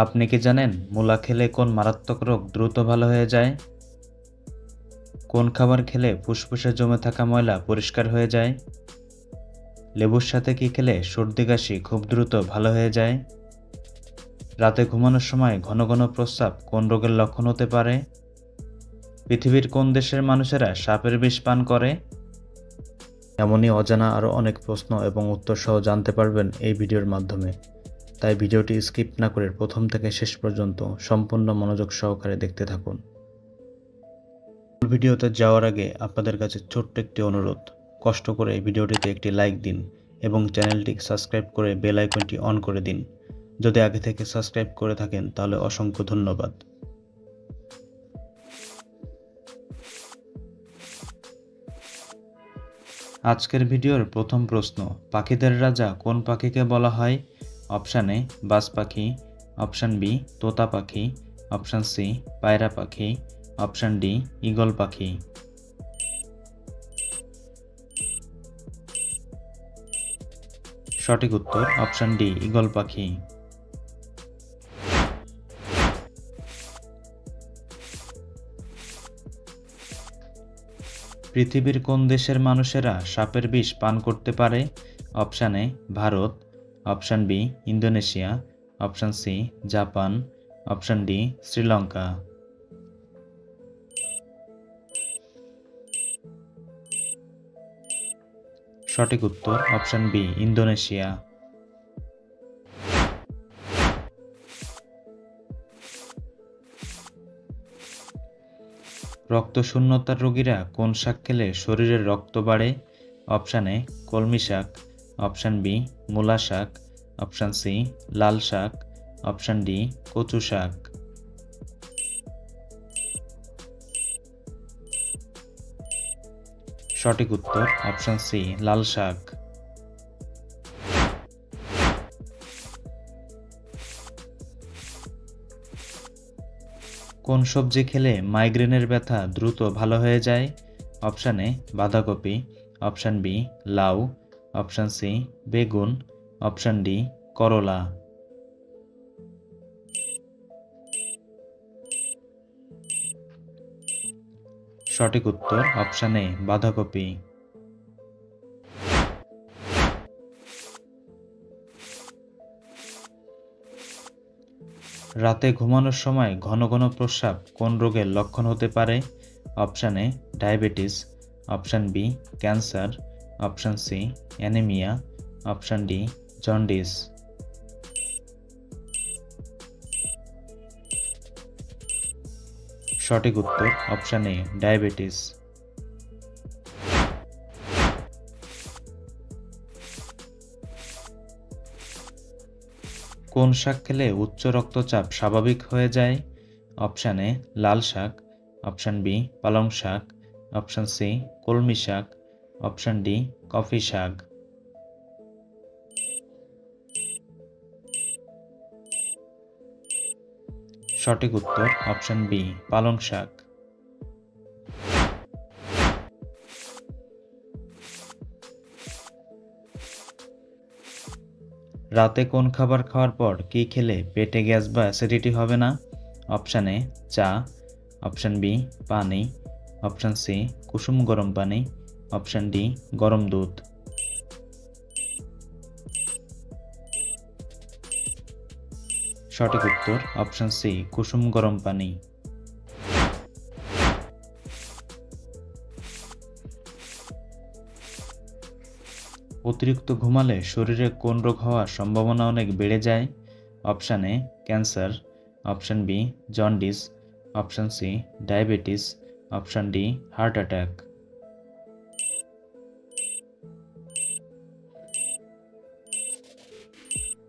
আপনি কি জানেন মূলা খেলে কোন মারাত্মক রোগ দ্রুত ভালো হয়ে যায়? কোন খাবার খেলে ফুসফুসে জমে থাকা ময়লা পরিষ্কার হয়ে যায়? লেবুর সাথে কি খেলে সর্দি কাশি খুব দ্রুত ভালো হয়ে যায়? রাতে ঘুমানোর সময় ঘন ঘন প্রস্রাব কোন রোগের লক্ষণ হতে পারে? পৃথিবীর কোন দেশের মানুষেরা সাপের বিষ পান করে? এমনই অজানা আরও অনেক প্রশ্ন এবং উত্তর সহ জানতে পারবেন এই ভিডিওর মাধ্যমে। তাই ভিডিওটি স্কিপ না করে প্রথম থেকে শেষ পর্যন্ত সম্পূর্ণ মনোযোগ সহকারে দেখতে থাকুন। ভিডিওতে যাওয়ার আগে আপনাদের কাছে ছোট্ট একটি অনুরোধ, কষ্ট করে এই ভিডিওটিতে একটি লাইক দিন এবং চ্যানেলটি সাবস্ক্রাইব করে বেল আইকনটি অন করে দিন। যদি আগে থেকে সাবস্ক্রাইব করে থাকেন তাহলে অসংখ্য ধন্যবাদ। আজকের ভিডিওর প্রথম প্রশ্ন, পাখিদের রাজা কোন পাখিকে বলা হয়? অপশান এ বাজ পাখি, অপশান বি তোতা পাখি, অপশান সি পায়রা পাখি, অপশান ডি ঈগল পাখি। সঠিক উত্তর অপশান ডি ঈগল পাখি। পৃথিবীর কোন দেশের মানুষেরা সাপের বিষ পান করতে পারে? Option A Bharat, option B Indonesia, option C Japan, option D Sri Lanka. সঠিক উত্তর অপশান বি ইন্দোনেশিয়া। রক্তশূন্যতার রোগীরা কোন শাক খেলে শরীরে রক্ত বাড়ে? অপশান এ কলমি শাক, অপশান বি মূলা শাক, অপশান সি লাল শাক, অপশান ডি কচু শাক। সঠিক উত্তর অপশান সি লাল শাক। কোন সবজি খেলে মাইগ্রেনের ব্যথা দ্রুত ভালো হয়ে যায়? অপশান এ বাঁধাকপি, অপশান বি লাউ, অপশান সি বেগুন, অপশান ডি করলা। সঠিক উত্তর অপশান এ বাঁধাকপি। রাতে ঘুমানোর সময় ঘন ঘন প্রস্রাব কোন রোগের লক্ষণ হতে পারে? Option A diabetes, option B cancer, option C anaemia, option D jaundice. সঠিক উত্তর অপশান এ ডায়াবেটিস। কোন শাক খেলে উচ্চ রক্তচাপ স্বাভাবিক হয়ে যায়? অপশান এ লাল শাক, অপশান বি পালং শাক, অপশান সি কলমি শাক, অপশান ডি কফি শাক। সঠিক উত্তর অপশান বি পালং শাক। রাতে কোন খাবার খাওয়ার পর কি খেলে পেটে গ্যাস বা অ্যাসিডিটি হবে না? অপশান এ চা, অপশান বি পানি, অপশান সি কুসুম গরম পানি, অপশান ডি গরম দুধ। সঠিক উত্তর অপশান সি কুসুম গরম পানি। অতিরিক্ত ঘুমালে শরীরে কোন রোগ হওয়ার সম্ভাবনা অনেক বেড়ে যায়? Option A cancer, option B jaundice, option C diabetes, option D heart attack.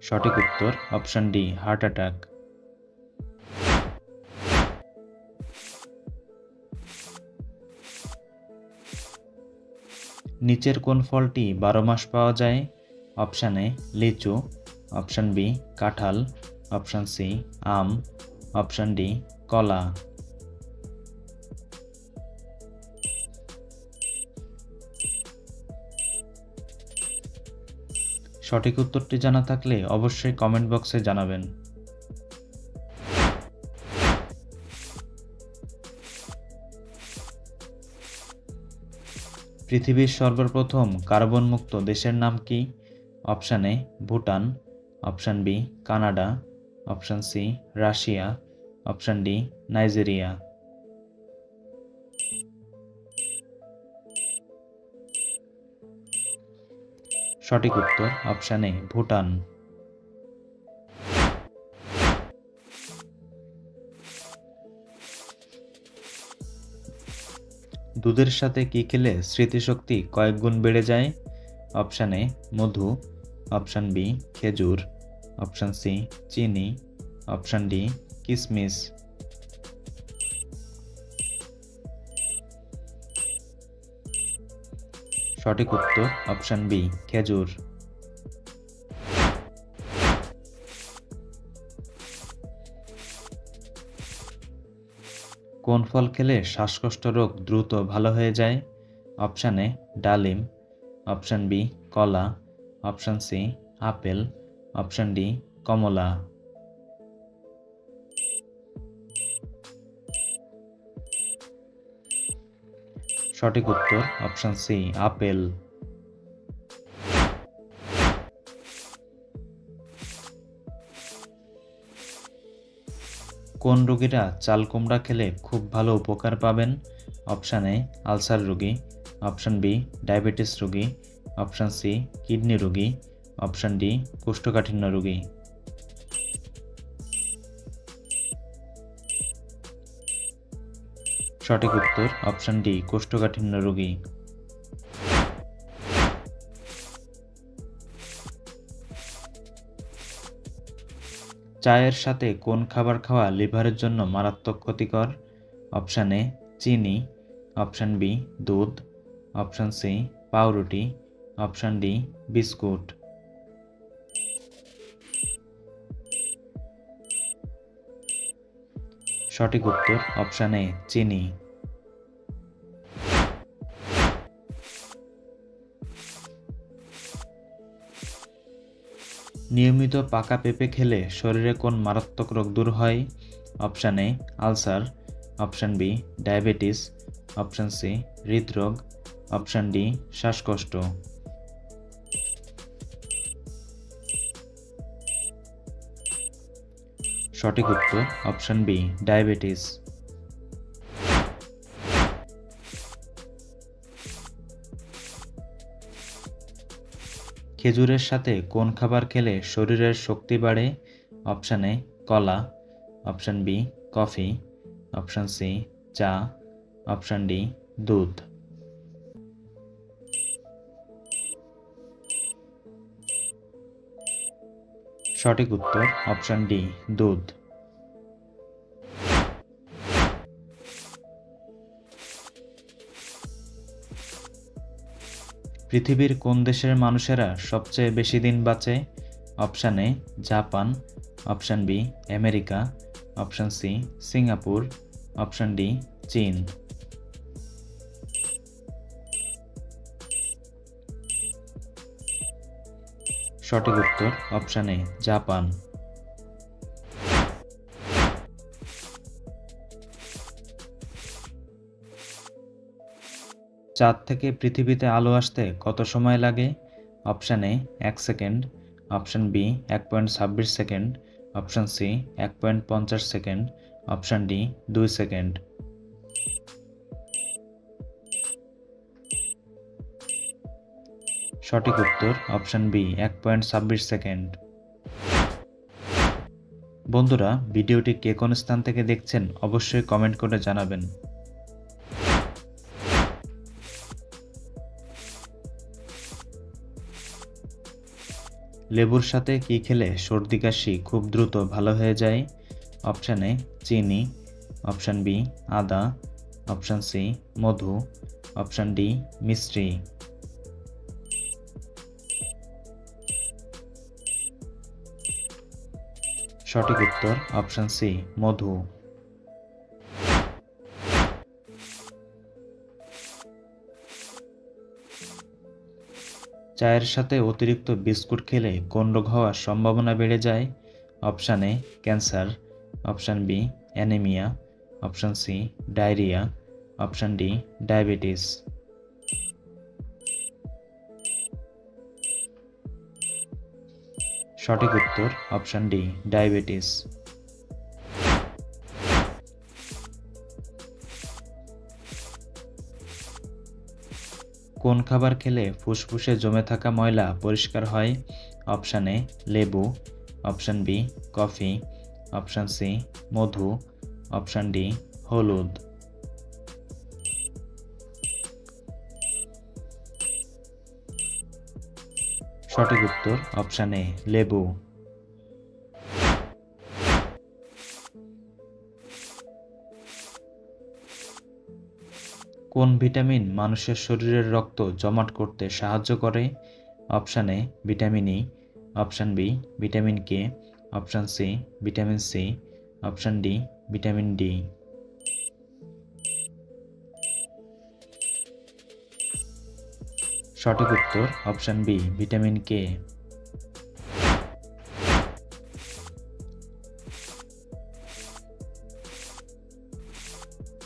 সঠিক উত্তর অপশান ডি হার্ট অ্যাটাক। নিচের কোন ফলটি 12 মাস পাওয়া যায়? অপশান এ লিচু, অপশান বি কাঁঠাল, অপশান সি আম, অপশান ডি কলা। সঠিক উত্তরটি জানা থাকলে অবশ্যই কমেন্ট বক্সে জানাবেন। পৃথিবীর সর্বপ্রথম কার্বন মুক্ত দেশের নাম কি? Option A Bhutan, option B Canada, option C Russia, option D Nigeria. সঠিক উত্তর অপশান এ ভুটান। দুধের সাথে কি খেলে স্মৃতিশক্তি কয়েক গুণ বেড়ে যায়? অপশান এ মধু, অপশান বি খেজুর, অপশান সি চিনি, অপশান ডি কিশমিশ। সঠিক উত্তর অপশান বি খেজুর। কোন ফল খেলে শ্বাসকষ্ট রোগ দ্রুত ভালো হয়ে যায়? অপশান এ ডালিম, অপশান বি কলা, অপশান সি আপেল, অপশান ডি কমলা। সঠিক উত্তর অপশান সি আপেল। কোন রোগীরা চাল কুমড়া খেলে খুব ভালো উপকার পাবেন? অপশান এ আলসার রোগী, অপশান বি ডায়াবেটিস রোগী, অপশান সি কিডনি রোগী, অপশান ডি কোষ্ঠকাঠিন্য রোগী। সঠিক উত্তর অপশান ডি কোষ্ঠকাঠিন্য রোগী। চায়ের সাথে কোন খাবার খাওয়া লিভারের জন্য মারাত্মক ক্ষতিকর? অপশান এ চিনি, অপশান বি দুধ, অপশান সি পাউরুটি, অপশান ডি বিস্কুট। সঠিক উত্তর অপশান এ চিনি। নিয়মিত পাকা পেঁপে খেলে শরীরে কোন মারাত্মক রোগ দূর হয়? Option A ulcer, option B diabetes, option C হৃদরোগ, অপশান ডি শ্বাসকষ্ট। সঠিক উত্তর অপশান বি ডায়াবেটিস। খেজুরের সাথে কোন খাবার খেলে শরীরের শক্তি বাড়ে? অপশান এ কলা, option B coffee, option C চা, অপশান ডি দুধ। সঠিক উত্তর অপশান ডি দুধ। পৃথিবীর কোন দেশের মানুষেরা সবচেয়ে বেশি দিন বাঁচে? Option A Japan, option B America, option C Singapore, option D চীন। সঠিক উত্তর অপশান এ জাপান। চাঁদ থেকে পৃথিবীতে আলো আসতে কত সময় লাগে? Option A 1 second, option B 1.26 second, option C 1.50 second, option D 2 second. সঠিক উত্তর অপশান বি 1.26 সেকেন্ড। বন্ধুরা, ভিডিওটি কে কোন স্থান থেকে দেখছেন অবশ্যই কমেন্ট করে জানাবেন। লেবুর সাথে কি খেলে সর্দি কাশি খুব দ্রুত ভালো হয়ে যায়? অপশান এ চিনি, অপশান বি আদা, অপশান সি মধু, অপশান ডি মিশ্রি। সঠিক উত্তর অপশান সি মধু। চায়ের সাথে অতিরিক্ত বিস্কুট খেলে কোন রোগ হওয়ার সম্ভাবনা বেড়ে যায়? Option A cancer, option B anaemia, option C diarrhoea, option D diabetes. সঠিক উত্তর অপশন ডি, ডায়াবেটিস। কোন খাবার খেলে ফুসফুসে জমে থাকা ময়লা পরিষ্কার হয়? অপশন এ লেবু, option B coffee, option C মধু, অপশন ডি হলুদ। সঠিক উত্তর অপশন এ লেবু। কোন ভিটামিন মানুষের শরীরের রক্ত জমাট করতে সাহায্য করে? Option A vitamin E, option B vitamin K, option C vitamin C, option D vitamin D. সঠিক উত্তর অপশন বি ভিটামিন কে।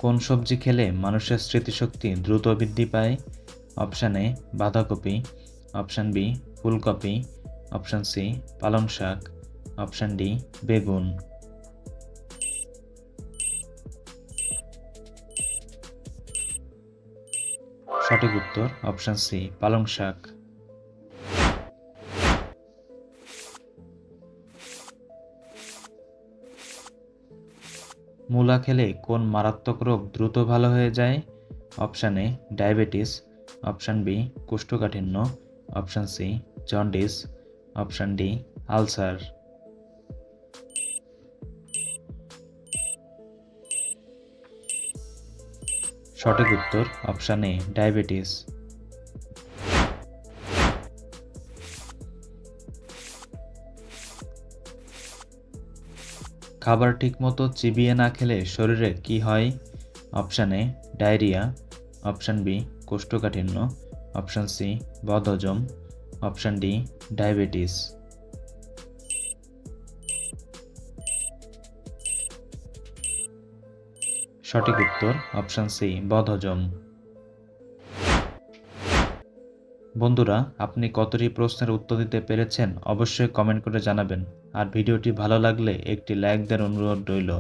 কোন সবজি খেলে মানুষের স্মৃতিশক্তি দ্রুত বৃদ্ধি পায়? অপশন এ বাঁধাকপি, অপশন বি ফুলকপি, অপশন সি পালং শাক, অপশন ডি বেগুন। সঠিক উত্তর অপশন সি পালং শাক। মূলা খেলে কোন মারাত্মক রোগ দ্রুত ভালো হয়ে যায়? Option A diabetes, option B কোষ্ঠকাঠিন্য, option C jaundice, option D ulcer. সঠিক উত্তর অপশন এ ডায়াবেটিস। খাবার ঠিকমতো চিবিয়ে না খেলে শরীরে কি হয়? Option A diarrhoea, option B কোষ্ঠকাঠিন্য, অপশন সি বদহজম, অপশন ডি ডায়াবেটিস। সঠিক উত্তর অপশন সি বদহজম। বন্ধুরা, আপনি কতটি প্রশ্নের উত্তর দিতে পেরেছেন অবশ্যই কমেন্ট করে জানাবেন। আর ভিডিওটি ভালো লাগলে একটি লাইক দেওয়ার অনুরোধ রইল।